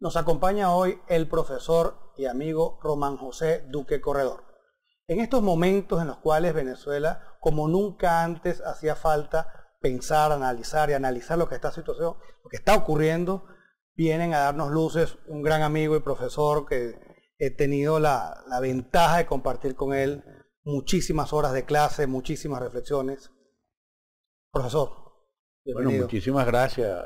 Nos acompaña hoy el profesor y amigo Román José Duque Corredor. En estos momentos en los cuales Venezuela, como nunca antes, hacía falta pensar, analizar lo que está ocurriendo, vienen a darnos luces un gran amigo y profesor que he tenido la ventaja de compartir con él muchísimas horas de clase, muchísimas reflexiones. Profesor, bienvenido. Bueno, muchísimas gracias.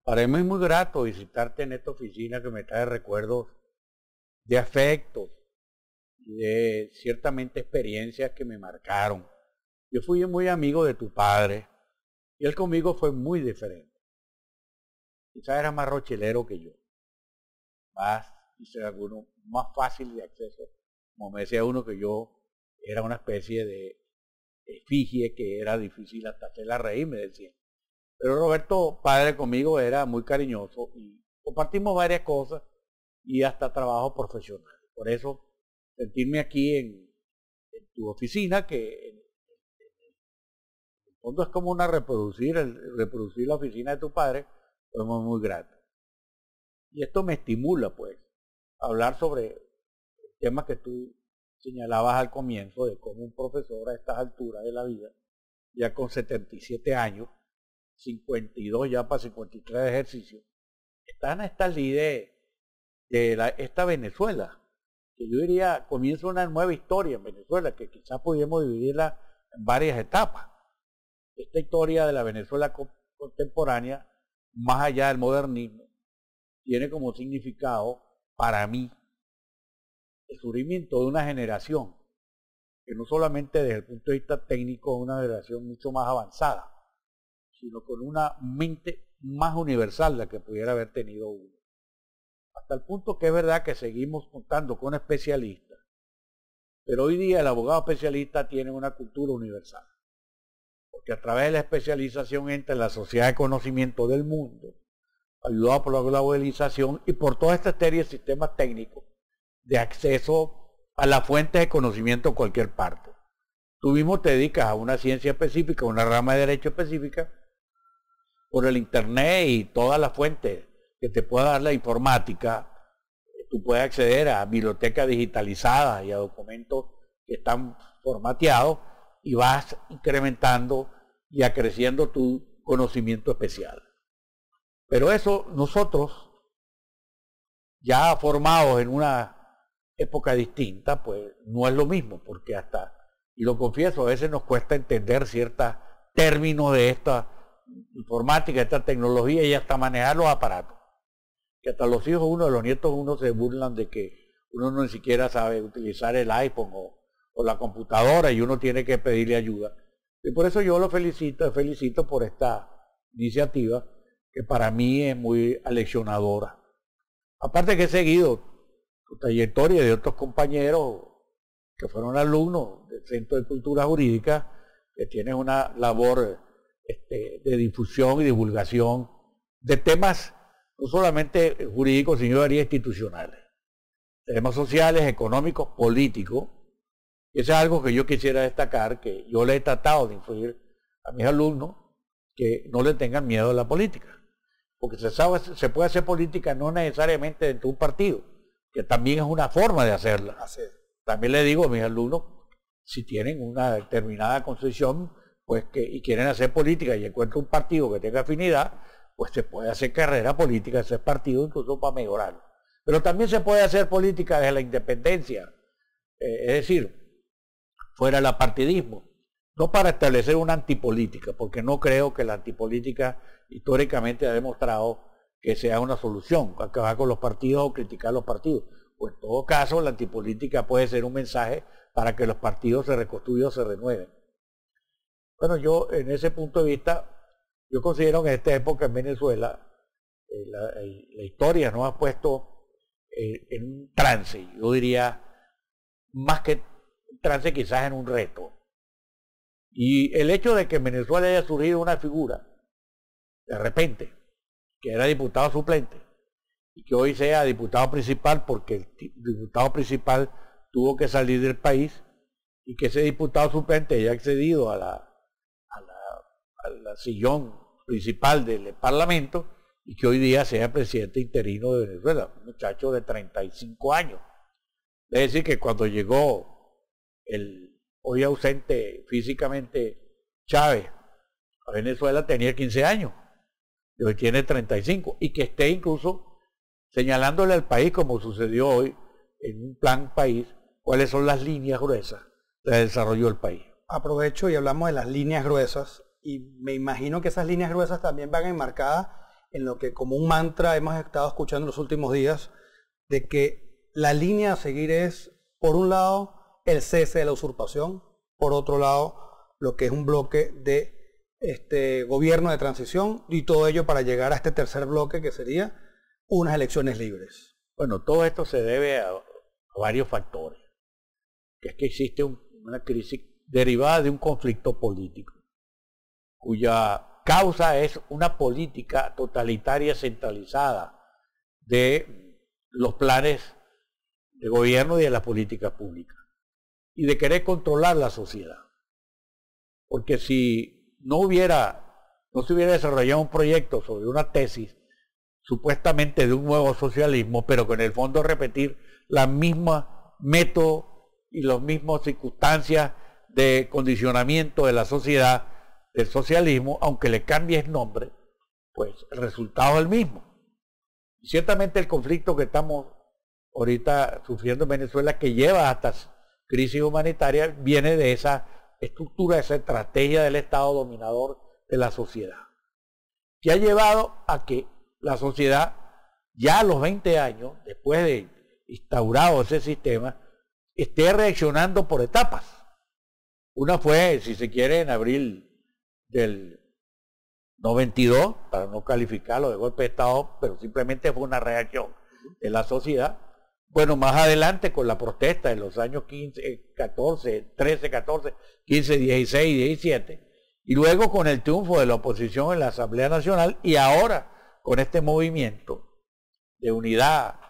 Para mí es muy grato visitarte en esta oficina que me trae recuerdos de afectos y de ciertamente experiencias que me marcaron. Yo fui muy amigo de tu padre y él conmigo fue muy diferente. Quizás era más rochelero que yo, más, quizás alguno, más fácil de acceso. Como me decía uno que yo era una especie de efigie que era difícil hasta hacerla reír, me decía. Pero Roberto, padre conmigo, era muy cariñoso y compartimos varias cosas y hasta trabajo profesional. Por eso, sentirme aquí en tu oficina, que en el fondo es como reproducir la oficina de tu padre, fue muy grato. Y esto me estimula, pues, a hablar sobre el tema que tú señalabas al comienzo, de cómo un profesor a estas alturas de la vida, ya con 77 años, 52 ya para 53 de ejercicio, están a esta lide de esta Venezuela, que yo diría comienza una nueva historia en Venezuela, que quizás pudiéramos dividirla en varias etapas. Esta historia de la Venezuela contemporánea, más allá del modernismo, tiene como significado para mí el surgimiento de una generación que no solamente desde el punto de vista técnico es una generación mucho más avanzada, sino con una mente más universal de la que pudiera haber tenido uno. Hasta el punto que es verdad que seguimos contando con especialistas, pero hoy día el abogado especialista tiene una cultura universal, porque a través de la especialización entra en la sociedad de conocimiento del mundo, ayudado por la globalización y por toda esta serie de sistemas técnicos de acceso a la fuente de conocimiento en cualquier parte. Tú mismo te dedicas a una ciencia específica, a una rama de derecho específica, por el internet y todas las fuentes que te pueda dar la informática. Tú puedes acceder a bibliotecas digitalizadas y a documentos que están formateados y vas incrementando y acreciendo tu conocimiento especial. Pero eso nosotros, ya formados en una época distinta, pues no es lo mismo, porque hasta, y lo confieso, a veces nos cuesta entender ciertos términos de esta informática, esta tecnología y hasta manejar los aparatos. Que hasta los hijos uno, los nietos uno se burlan de que uno no ni siquiera sabe utilizar el iPhone o la computadora y uno tiene que pedirle ayuda. Y por eso yo lo felicito por esta iniciativa que para mí es muy aleccionadora. Aparte que he seguido tu trayectoria de otros compañeros que fueron alumnos del Centro de Cultura Jurídica, que tienen una labor de difusión y divulgación de temas no solamente jurídicos, sino de institucionales, temas sociales, económicos, políticos. Y eso es algo que yo quisiera destacar, que yo le he tratado de influir a mis alumnos que no le tengan miedo a la política, porque se puede hacer política no necesariamente dentro de un partido, que también es una forma de hacerla. También le digo a mis alumnos, si tienen una determinada concepción, pues y quieren hacer política y encuentran un partido que tenga afinidad, pues se puede hacer carrera política, ese partido incluso para mejorarlo. Pero también se puede hacer política desde la independencia, es decir, fuera del apartidismo, no para establecer una antipolítica, porque no creo que la antipolítica históricamente ha demostrado que sea una solución, acabar con los partidos o criticar los partidos. Pues en todo caso, la antipolítica puede ser un mensaje para que los partidos se reconstruyan o se renueven. Bueno, yo en ese punto de vista, yo considero que en esta época en Venezuela, la historia nos ha puesto en un trance, yo diría, más que un trance quizás en un reto. Y el hecho de que en Venezuela haya surgido una figura, de repente, que era diputado suplente, y que hoy sea diputado principal, porque el diputado principal tuvo que salir del país, y que ese diputado suplente haya accedido al sillón principal del Parlamento, y que hoy día sea presidente interino de Venezuela, un muchacho de 35 años. Es decir, que cuando llegó el hoy ausente físicamente Chávez a Venezuela tenía 15 años, y hoy tiene 35, y que esté incluso señalándole al país, como sucedió hoy en un plan país, cuáles son las líneas gruesas de desarrollo del país. Aprovecho y hablamos de las líneas gruesas, y me imagino que esas líneas gruesas también van enmarcadas en lo que como un mantra hemos estado escuchando en los últimos días, de que la línea a seguir es, por un lado, el cese de la usurpación, por otro lado, lo que es un bloque de gobierno de transición, y todo ello para llegar a este tercer bloque que sería unas elecciones libres. Bueno, todo esto se debe a varios factores, que es que existe una crisis derivada de un conflicto político, cuya causa es una política totalitaria centralizada de los planes de gobierno y de las políticas públicas, y de querer controlar la sociedad. Porque si no se hubiera desarrollado un proyecto sobre una tesis supuestamente de un nuevo socialismo, pero que en el fondo repetir la misma método y las mismas circunstancias de condicionamiento de la sociedad del socialismo, aunque le cambies nombre, pues el resultado es el mismo. Y ciertamente el conflicto que estamos ahorita sufriendo en Venezuela, que lleva hasta crisis humanitaria, viene de esa estructura, de esa estrategia del Estado dominador de la sociedad, que ha llevado a que la sociedad, ya a los 20 años, después de instaurado ese sistema, esté reaccionando por etapas. Una fue, si se quiere, en abril del 92, para no calificarlo de golpe de Estado, pero simplemente fue una reacción de la sociedad. Bueno, más adelante con la protesta de los años 15, 14, 13, 14, 15, 16, 17, y luego con el triunfo de la oposición en la Asamblea Nacional, y ahora con este movimiento de unidad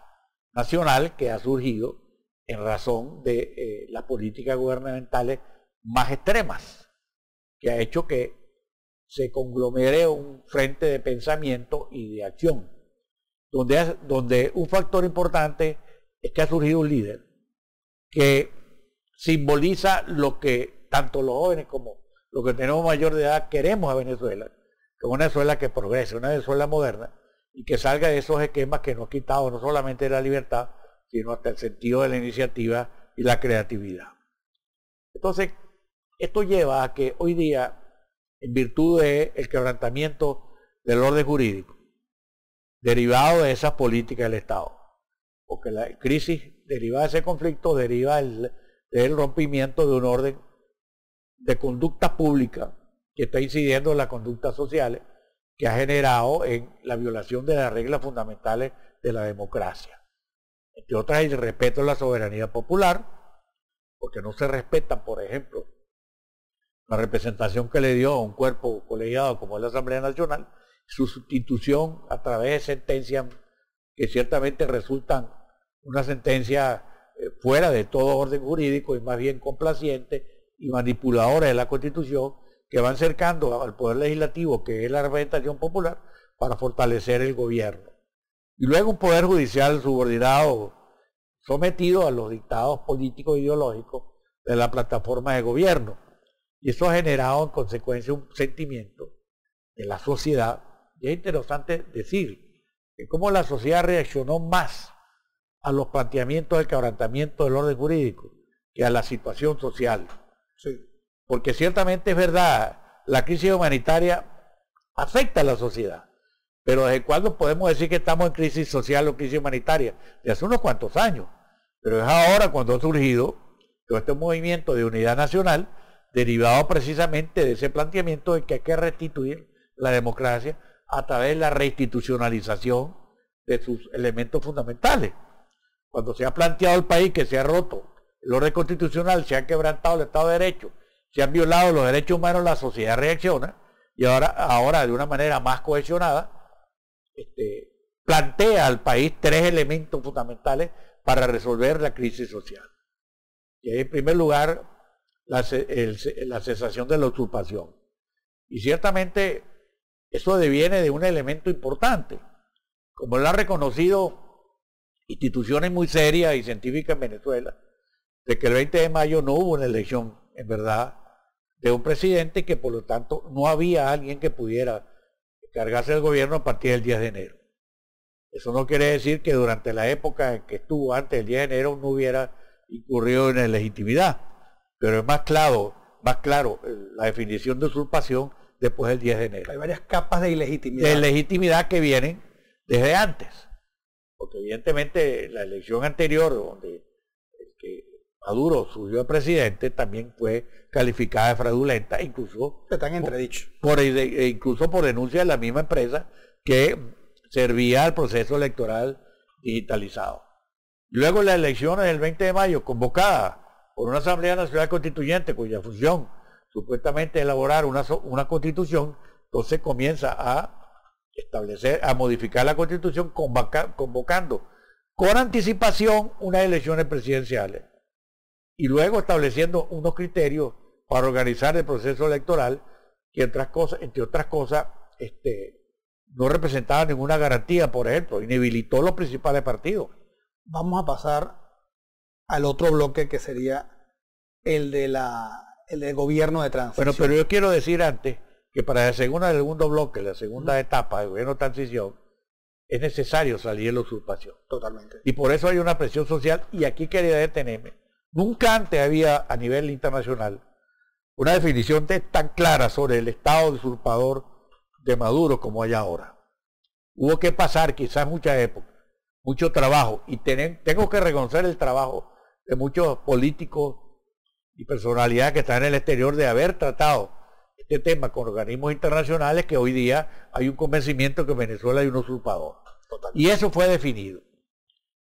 nacional que ha surgido en razón de las políticas gubernamentales más extremas, que ha hecho que se conglomere un frente de pensamiento y de acción, donde un factor importante es que ha surgido un líder que simboliza lo que tanto los jóvenes como los que tenemos mayor de edad queremos a Venezuela, que es una Venezuela que progrese, una Venezuela moderna, y que salga de esos esquemas que nos ha quitado no solamente la libertad, sino hasta el sentido de la iniciativa y la creatividad. Entonces, esto lleva a que hoy día, en virtud del quebrantamiento del orden jurídico, derivado de esas políticas del Estado, porque la crisis derivada de ese conflicto deriva del rompimiento de un orden de conducta pública que está incidiendo en las conductas sociales, que ha generado en la violación de las reglas fundamentales de la democracia. Entre otras, el respeto a la soberanía popular, porque no se respeta, por ejemplo, la representación que le dio a un cuerpo colegiado como es la Asamblea Nacional, su sustitución a través de sentencias que ciertamente resultan una sentencia fuera de todo orden jurídico y más bien complaciente y manipuladora de la Constitución, que van cercando al Poder Legislativo, que es la representación popular, para fortalecer el gobierno. Y luego un Poder Judicial subordinado, sometido a los dictados políticos e ideológicos de la plataforma de gobierno. Y eso ha generado en consecuencia un sentimiento de la sociedad. Y es interesante decir que cómo la sociedad reaccionó más a los planteamientos del quebrantamiento del orden jurídico que a la situación social. Sí. Porque ciertamente es verdad, la crisis humanitaria afecta a la sociedad, pero ¿desde cuándo podemos decir que estamos en crisis social o crisis humanitaria? De hace unos cuantos años, pero es ahora cuando ha surgido todo este movimiento de unidad nacional, derivado precisamente de ese planteamiento de que hay que restituir la democracia a través de la reinstitucionalización de sus elementos fundamentales. Cuando se ha planteado el país que se ha roto el orden constitucional, se ha quebrantado el Estado de Derecho, se han violado los derechos humanos, la sociedad reacciona y ahora de una manera más cohesionada plantea al país tres elementos fundamentales para resolver la crisis social. Y en primer lugar, la cesación de la usurpación. Y ciertamente eso deviene de un elemento importante, como lo han reconocido instituciones muy serias y científicas en Venezuela, de que el 20 de mayo no hubo una elección, en verdad, de un presidente, que por lo tanto no había alguien que pudiera cargarse del gobierno a partir del 10 de enero. Eso no quiere decir que durante la época en que estuvo antes del 10 de enero no hubiera incurrido en la ilegitimidad, pero es más claro la definición de usurpación después del 10 de enero. Hay varias capas de ilegitimidad. De legitimidad que vienen desde antes, porque evidentemente la elección anterior, donde el que Maduro surgió presidente, también fue calificada de fraudulenta, incluso Están entredicho. Incluso por denuncia de la misma empresa que servía al proceso electoral digitalizado. Luego las elecciones del 20 de mayo, convocada por una Asamblea Nacional Constituyente, cuya función supuestamente es elaborar una constitución, entonces comienza a modificar la constitución convocando con anticipación unas elecciones presidenciales y luego estableciendo unos criterios para organizar el proceso electoral que entre otras cosas, no representaba ninguna garantía, por ejemplo, inhabilitó los principales partidos. Vamos a pasar al otro bloque, que sería el del gobierno de transición. Bueno, pero yo quiero decir antes que para el segundo bloque, la segunda etapa del gobierno de transición, es necesario salir de la usurpación. Totalmente. Y por eso hay una presión social, y aquí quería detenerme. Nunca antes había a nivel internacional una definición tan clara sobre el estado de usurpador de Maduro como hay ahora. Hubo que pasar quizás mucha época, mucho trabajo, y tengo que reconocer el trabajo de muchos políticos y personalidades que están en el exterior de haber tratado este tema con organismos internacionales, que hoy día hay un convencimiento que en Venezuela hay un usurpador. Total. Y eso fue definido.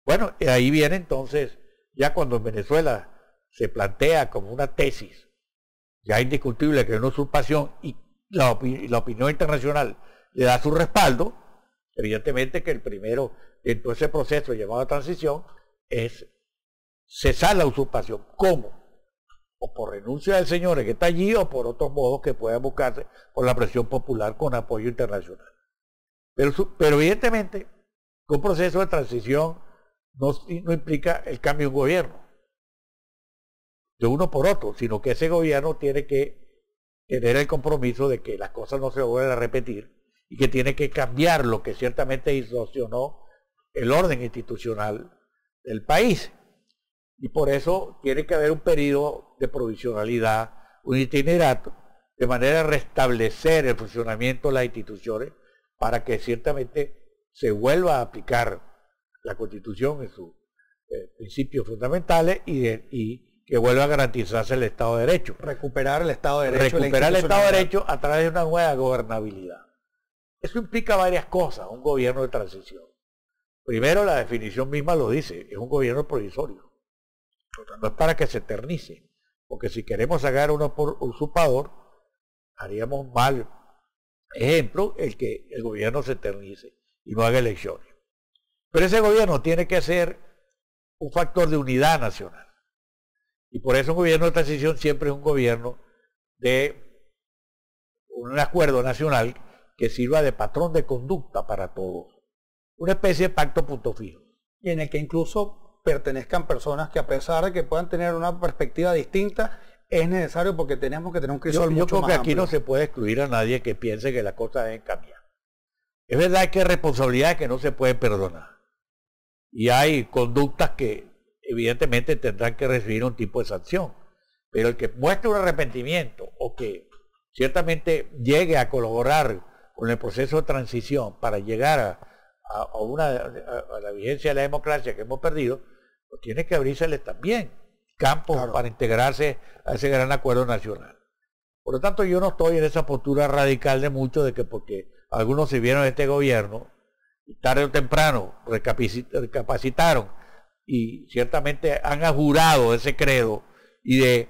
Bueno, ahí viene entonces, ya cuando en Venezuela se plantea como una tesis ya indiscutible que es una usurpación, y la opinión internacional le da su respaldo, evidentemente que el primero en todo ese proceso llamado transición es cesar la usurpación. ¿Cómo? O por renuncia del señor que está allí, o por otros modos que puedan buscarse por la presión popular con apoyo internacional. Pero evidentemente que un proceso de transición no implica el cambio de un gobierno de uno por otro, sino que ese gobierno tiene que tener el compromiso de que las cosas no se vuelvan a repetir y que tiene que cambiar lo que ciertamente distorsionó el orden institucional del país. Y por eso tiene que haber un periodo de provisionalidad, un itinerato, de manera de restablecer el funcionamiento de las instituciones para que ciertamente se vuelva a aplicar la Constitución en sus principios fundamentales y que vuelva a garantizarse el Estado de Derecho. Recuperar el Estado de Derecho. Recuperar el Estado de Derecho a través de una nueva gobernabilidad. Eso implica varias cosas, un gobierno de transición. Primero, la definición misma lo dice, es un gobierno provisorio. No es para que se eternice, porque si queremos sacar uno por usurpador, haríamos mal ejemplo el que el gobierno se eternice y no haga elecciones. Pero ese gobierno tiene que ser un factor de unidad nacional. Y por eso un gobierno de transición siempre es un gobierno de un acuerdo nacional que sirva de patrón de conducta para todos. Una especie de pacto punto fijo. Y en el que incluso pertenezcan personas que, a pesar de que puedan tener una perspectiva distinta, es necesario, porque tenemos que tener un crisol mucho más amplio. Yo creo que aquí no se puede excluir a nadie que piense que las cosas deben cambiar. Es verdad que hay responsabilidades que no se pueden perdonar. Y hay conductas que evidentemente tendrán que recibir un tipo de sanción. Pero el que muestre un arrepentimiento o que ciertamente llegue a colaborar con el proceso de transición para llegar a la vigencia de la democracia que hemos perdido, pues tiene que abrírseles también campos para integrarse a ese gran acuerdo nacional. Por lo tanto, yo no estoy en esa postura radical de mucho de que porque algunos se vieron en este gobierno y tarde o temprano recapacitaron y ciertamente han jurado ese credo y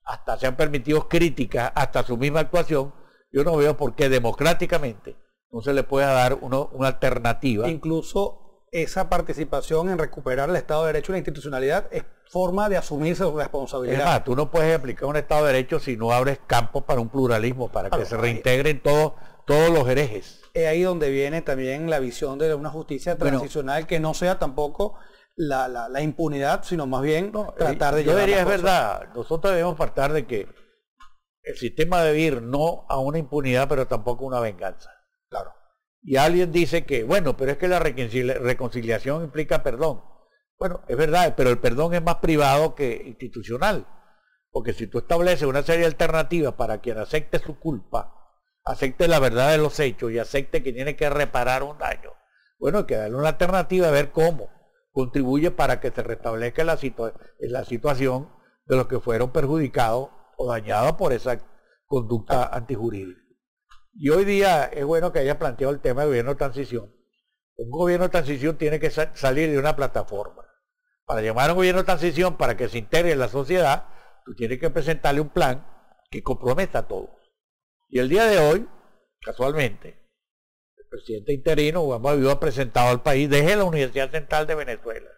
hasta se han permitido críticas hasta su misma actuación, yo no veo por qué democráticamente no se le pueda dar una alternativa. Incluso esa participación en recuperar el Estado de Derecho y la institucionalidad es forma de asumirse su responsabilidad. Es más, tú no puedes aplicar un Estado de Derecho si no abres campo para un pluralismo, para que se reintegren todos todos los herejes. Es ahí donde viene también la visión de una justicia transicional que no sea tampoco la impunidad, sino más bien tratar de yo llevar diría, las es cosas. verdad, nosotros debemos partir de que el sistema debe ir no a una impunidad, pero tampoco a una venganza. Claro. Y alguien dice que, bueno, pero es que la reconciliación implica perdón. Bueno, es verdad, pero el perdón es más privado que institucional. Porque si tú estableces una serie de alternativas para quien acepte su culpa, acepte la verdad de los hechos y acepte que tiene que reparar un daño, bueno, hay que darle una alternativa a ver cómo contribuye para que se restablezca la situación de los que fueron perjudicados o dañados por esa conducta antijurídica. Y hoy día es bueno que haya planteado el tema del gobierno de transición. Un gobierno de transición tiene que salir de una plataforma. Para llamar a un gobierno de transición, para que se integre en la sociedad, tú tienes que presentarle un plan que comprometa a todos. Y el día de hoy, casualmente, el presidente interino, Juan Guaidó, ha presentado al país desde la Universidad Central de Venezuela.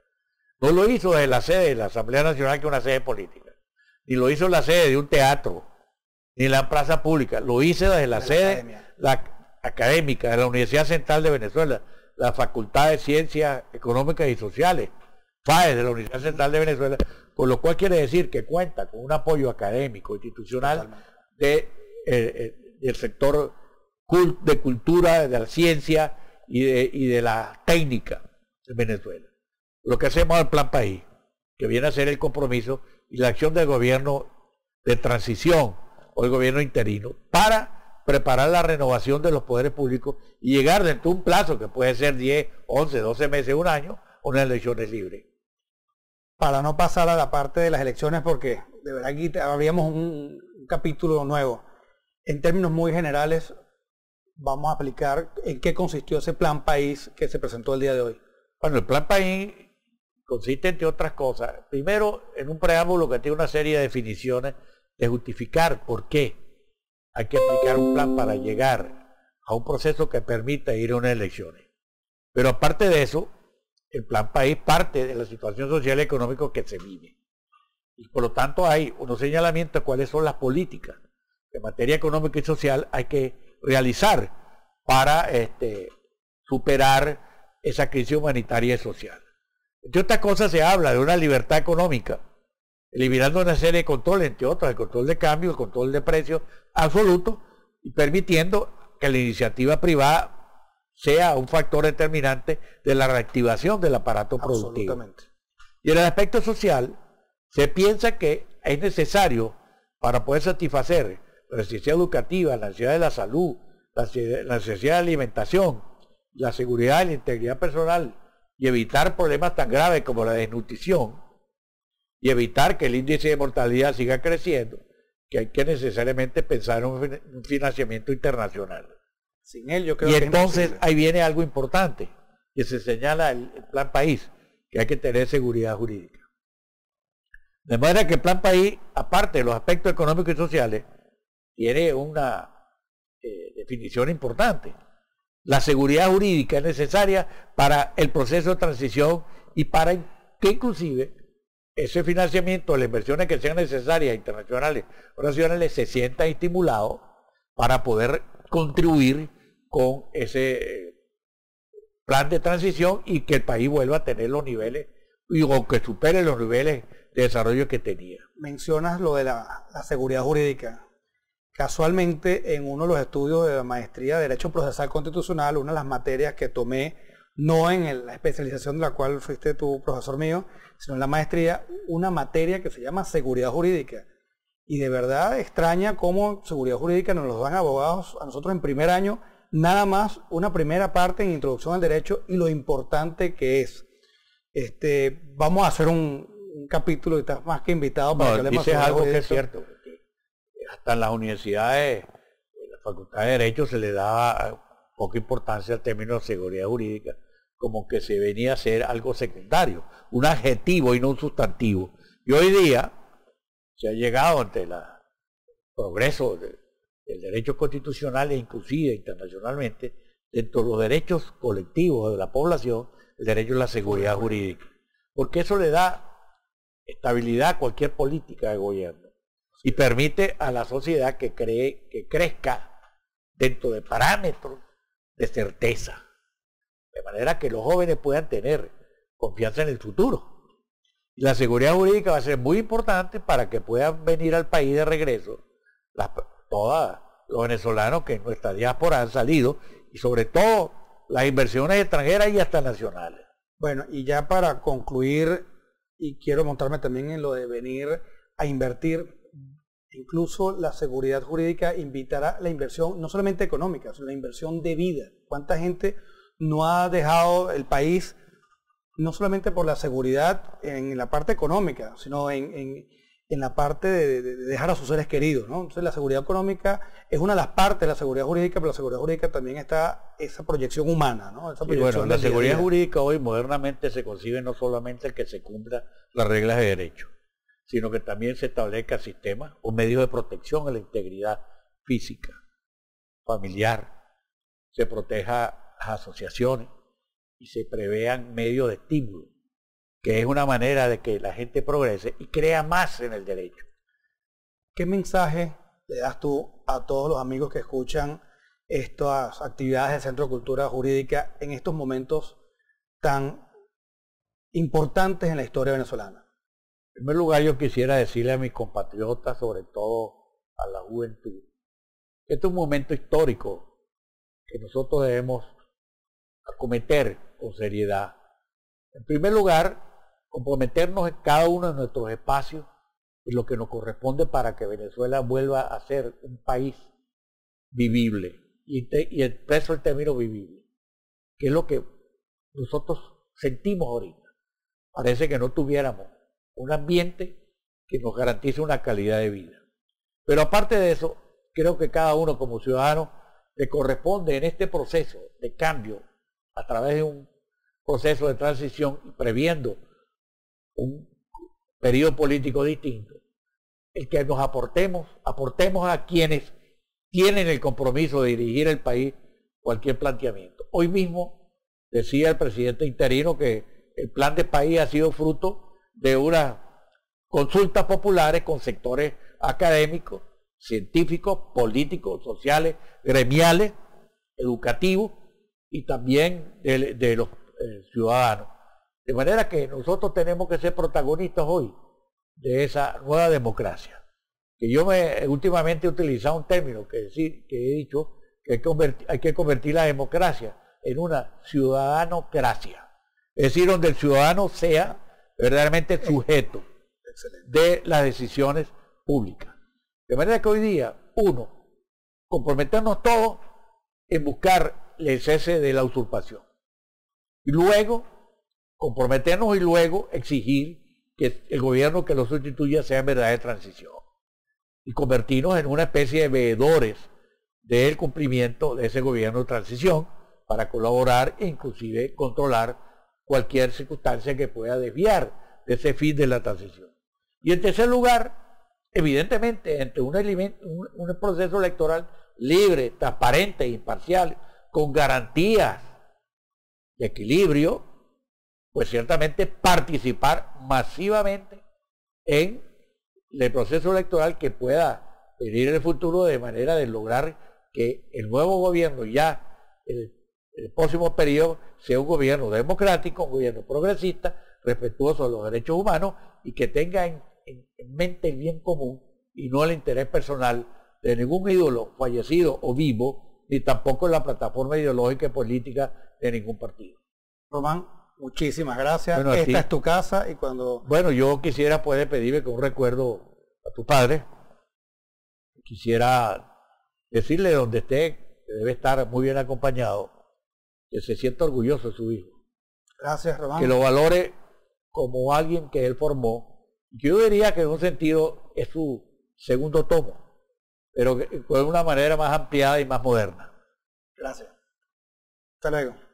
No lo hizo desde la sede de la Asamblea Nacional, que es una sede política. Ni lo hizo en la sede de un teatro, ni en la plaza pública. Lo hice desde la sede académica de la Universidad Central de Venezuela, la Facultad de Ciencias Económicas y Sociales, FAES de la Universidad Central de Venezuela, con lo cual quiere decir que cuenta con un apoyo académico, institucional, del sector de cultura, de la ciencia y de la técnica en Venezuela. Lo que hacemos es el Plan País, que viene a ser el compromiso y la acción del gobierno de transición o el gobierno interino para preparar la renovación de los poderes públicos y llegar dentro de un plazo que puede ser 10, 11, 12 meses, un año, a unas elecciones libres. Para no pasar a la parte de las elecciones, porque de verdad aquí habríamos un capítulo nuevo. En términos muy generales, vamos a explicar en qué consistió ese Plan País que se presentó el día de hoy. Bueno, el Plan País consiste, entre otras cosas, primero en un preámbulo que tiene una serie de definiciones de justificar por qué hay que aplicar un plan para llegar a un proceso que permita ir a unas elecciones. Pero aparte de eso, el Plan País parte de la situación social y económica que se vive. Y por lo tanto hay unos señalamientos de cuáles son las políticas en materia económica y social hay que realizar para superar esa crisis humanitaria y social. Entre otras cosas se habla de una libertad económica, eliminando una serie de controles, entre otros el control de cambio, el control de precios absoluto, y permitiendo que la iniciativa privada sea un factor determinante de la reactivación del aparato productivo. Y en el aspecto social, se piensa que es necesario, para poder satisfacer la necesidad educativa, la necesidad de la salud, la necesidad de alimentación, la seguridad y la integridad personal, y evitar problemas tan graves como la desnutrición, y evitar que el índice de mortalidad siga creciendo, que hay que necesariamente pensar en un financiamiento internacional. Sin él yo creo y que entonces ahí viene algo importante, que se señala el Plan País, que hay que tener seguridad jurídica. De manera que el Plan País, aparte de los aspectos económicos y sociales, tiene una definición importante. La seguridad jurídica es necesaria para el proceso de transición y para que inclusive ese financiamiento, las inversiones que sean necesarias, internacionales o nacionales, se sientan estimulados para poder contribuir con ese plan de transición y que el país vuelva a tener los niveles, o que supere los niveles de desarrollo que tenía. Mencionas lo de la seguridad jurídica. Casualmente, en uno de los estudios de la maestría de Derecho Procesal Constitucional, una de las materias que tomé, no en la especialización de la cual fuiste tu profesor mío, sino en la maestría, una materia que se llama seguridad jurídica. Y de verdad extraña cómo seguridad jurídica nos lo dan abogados a nosotros en primer año, nada más una primera parte en introducción al derecho y lo importante que es. Vamos a hacer un capítulo y estás más que invitado para que hablemos sobre algo que es cierto. Hasta en las universidades, en la Facultad de Derecho se le da poca importancia al término de seguridad jurídica, como que se venía a ser algo secundario, un adjetivo y no un sustantivo. Y hoy día se ha llegado ante el progreso del derecho constitucional e inclusive internacionalmente, dentro de los derechos colectivos de la población, el derecho a la seguridad jurídica. Porque eso le da estabilidad a cualquier política de gobierno y permite a la sociedad que crezca dentro de parámetros de certeza, de manera que los jóvenes puedan tener confianza en el futuro. Y la seguridad jurídica va a ser muy importante para que puedan venir al país de regreso todos los venezolanos que en nuestra diáspora han salido, y sobre todo las inversiones extranjeras y hasta nacionales. Bueno, y ya para concluir, y quiero montarme también en lo de venir a invertir, incluso la seguridad jurídica invitará la inversión no solamente económica, sino la inversión de vida. ¿Cuánta gente no ha dejado el país no solamente por la seguridad en la parte económica, sino en la parte de dejar a sus seres queridos, ¿no? Entonces la seguridad económica es una de las partes de la seguridad jurídica, pero la seguridad jurídica también está esa proyección humana, ¿no? Esa proyección bueno, la seguridad jurídica hoy modernamente se concibe no solamente el que se cumpla las reglas de derecho, sino que también se establezca sistemas o medios de protección a la integridad física, familiar, se proteja las asociaciones y se prevean medios de estímulo, que es una manera de que la gente progrese y crea más en el derecho. ¿Qué mensaje le das tú a todos los amigos que escuchan estas actividades del Centro de Cultura Jurídica en estos momentos tan importantes en la historia venezolana? En primer lugar, yo quisiera decirle a mis compatriotas, sobre todo a la juventud, que este es un momento histórico que nosotros debemos acometer con seriedad. En primer lugar, comprometernos en cada uno de nuestros espacios en lo que nos corresponde para que Venezuela vuelva a ser un país vivible, y expreso el término vivible, que es lo que nosotros sentimos ahorita. Parece que no tuviéramos un ambiente que nos garantice una calidad de vida. Pero aparte de eso, creo que cada uno como ciudadano le corresponde en este proceso de cambio, a través de un proceso de transición y previendo un periodo político distinto, el que nos aportemos a quienes tienen el compromiso de dirigir el país cualquier planteamiento. Hoy mismo decía el presidente interino que el plan de país ha sido fruto de unas consultas populares con sectores académicos, científicos, políticos, sociales, gremiales, educativos y también de los ciudadanos. De manera que nosotros tenemos que ser protagonistas hoy de esa nueva democracia. Que yo últimamente he utilizado un término que he dicho que hay que convertir la democracia en una ciudadanocracia. Es decir, donde el ciudadano sea verdaderamente sujeto de las decisiones públicas. De manera que hoy día, uno, comprometernos todos en buscar el cese de la usurpación. Y luego, comprometernos y luego exigir que el gobierno que lo sustituya sea en verdad de transición. Y convertirnos en una especie de veedores del cumplimiento de ese gobierno de transición para colaborar e inclusive controlar cualquier circunstancia que pueda desviar de ese fin de la transición. Y en tercer lugar, evidentemente, entre un proceso electoral libre, transparente e imparcial, con garantías de equilibrio, pues ciertamente participar masivamente en el proceso electoral que pueda venir en el futuro, de manera de lograr que el nuevo gobierno ya el próximo periodo sea un gobierno democrático, un gobierno progresista, respetuoso de los derechos humanos y que tenga en mente el bien común y no el interés personal de ningún ídolo fallecido o vivo, ni tampoco la plataforma ideológica y política de ningún partido. Román, muchísimas gracias. Bueno, esta es tu casa y cuando... Bueno, yo quisiera poder pedirle que un recuerdo a tu padre. Quisiera decirle donde esté, que debe estar muy bien acompañado, que se sienta orgulloso de su hijo. Gracias, Román. Que lo valore como alguien que él formó. Yo diría que en un sentido es su segundo tomo, pero de una manera más ampliada y más moderna. Gracias. Hasta luego.